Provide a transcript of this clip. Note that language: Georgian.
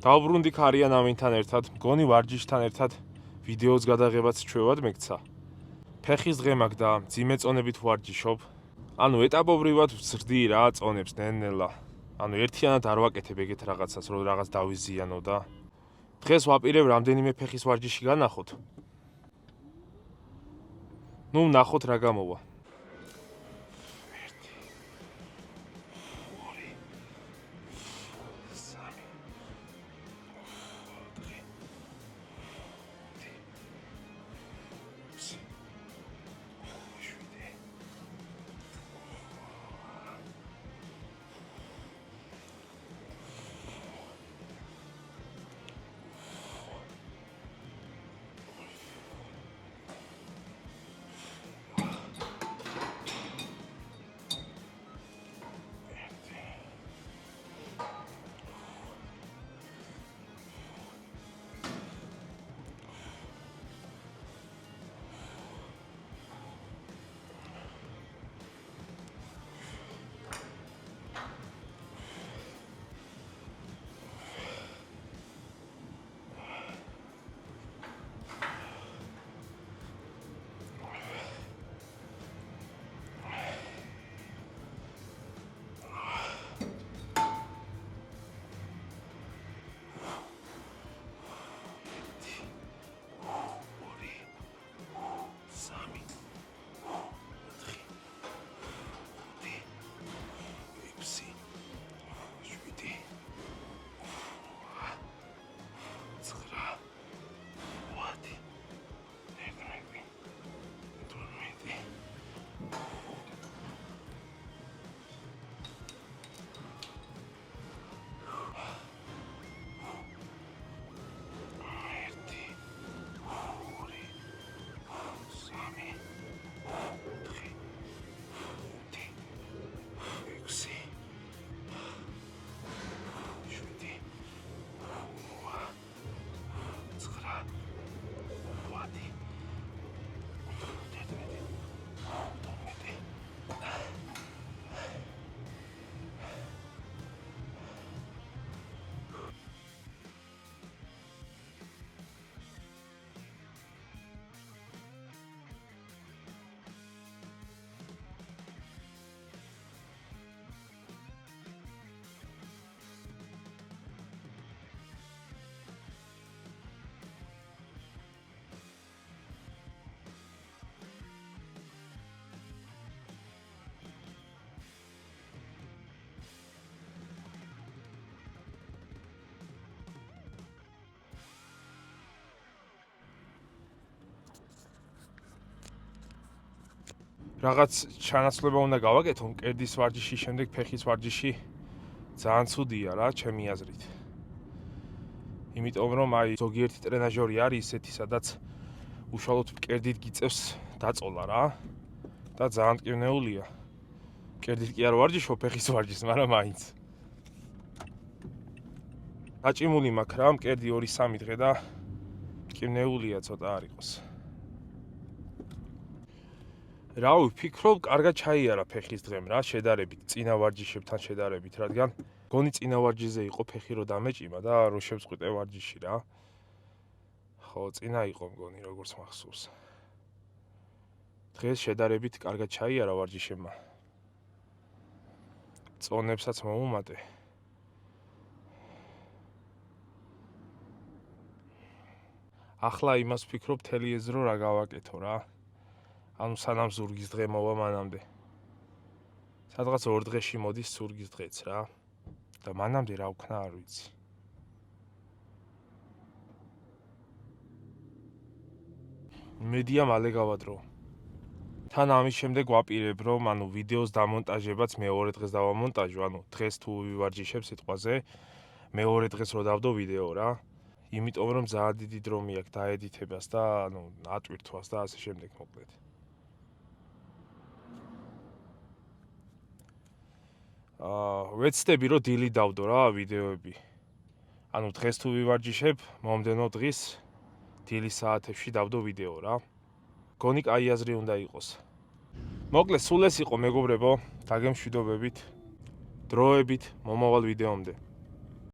დავბრუნდი ქარიან ამინთან ერთად, მგონი ვარჯიშთან ერთად ვიდეოს გადაღებაც ჩვევად მეკცა. ფეხის დღე მაქვს და მძიმე წონებით ვარჯიშობ. ანუ ეტაპობრივად ვზრდი რა წონებს ნელ-ნელა. ანუ ერთიანად არ ვაკეთებ ეგეთ რაღაცას, რომ რაღაც დავიზიანო და დღეს ვაპირებ რამდენიმე ფეხის ვარჯიში განახოთ. ნუ ნახოთ რა გამოვა. რაღაც ჩანაცვლება უნდა გავაკეთო მკერდის ვარჯიშის შემდეგ ფეხის ვარჯიში ძალიან ცუდია რა ჩემი აზრით. იმიტომ რომ აი ზოგიერთი ტრენაჟორი არის ისეთი, სადაც უშუალოდ მკერდით გიწევს დაწოლა რა და ძალიან მტკივნეულია. მკერდით კი არ ვარჯიშობ ფეხის ვარჯიშს, მაგრამ მაინც. გაჭიმული მაქვს რა მკერდი 2-3 დღე და მტკივნეულია ცოტა არ იყოს. რა ვფიქრობ, კარგად ჩაიარა ფეხის დღემ რა, შედარებით წინა ვარჯიშებთან შედარებით, რადგან გონი წინა ვარჯიშზე იყო ფეხი რო დამეჭიმა და რო შევწყვიტე ვარჯიში რა. ხო, წინა იყო მგონი როგორც მახსოვს. დღეს შედარებით კარგად ჩაიარა ვარჯიშებმა. წონებსაც მომუმატე. ახლა იმას ვფიქრობ, მთელი ეს დრო რა გავაკეთო რა. ანუ სანამ ზურგის დღე მოვა მანამდე. სადღაც 2 დღეში მოდის ზურგის დღეც რა. და მანამდე რა ვქნა არ ვიცი. მედია მალე გავადრო. თან ამის შემდეგ ვაპირებ რომ ანუ ვიდეოს დამონტაჟებაც მეორე დღეს დავამონტაჟო, ანუ დღეს თუ ვივარჯიშებ სიტყვაზე, მეორე დღეს რო დავდო ვიდეო რა. იმიტომ რომ ძალიან დიდი დრო მიაქვს დაედიტებას და ანუ ატვირთვას და ასე შემდეგ მოკლედ. ვეცდები რომ დილით დავდო რა ვიდეოები. ანუ დღეს თუ ვივარჯიშებ, მომდენო დღის დილის საათებში დავდო ვიდეო რა. გონი კაი აზრი უნდა იყოს. მოკლედ სულ ეს იყო მეგობრებო, დაგემშვიდობებით დროებით მომავალ ვიდეომდე.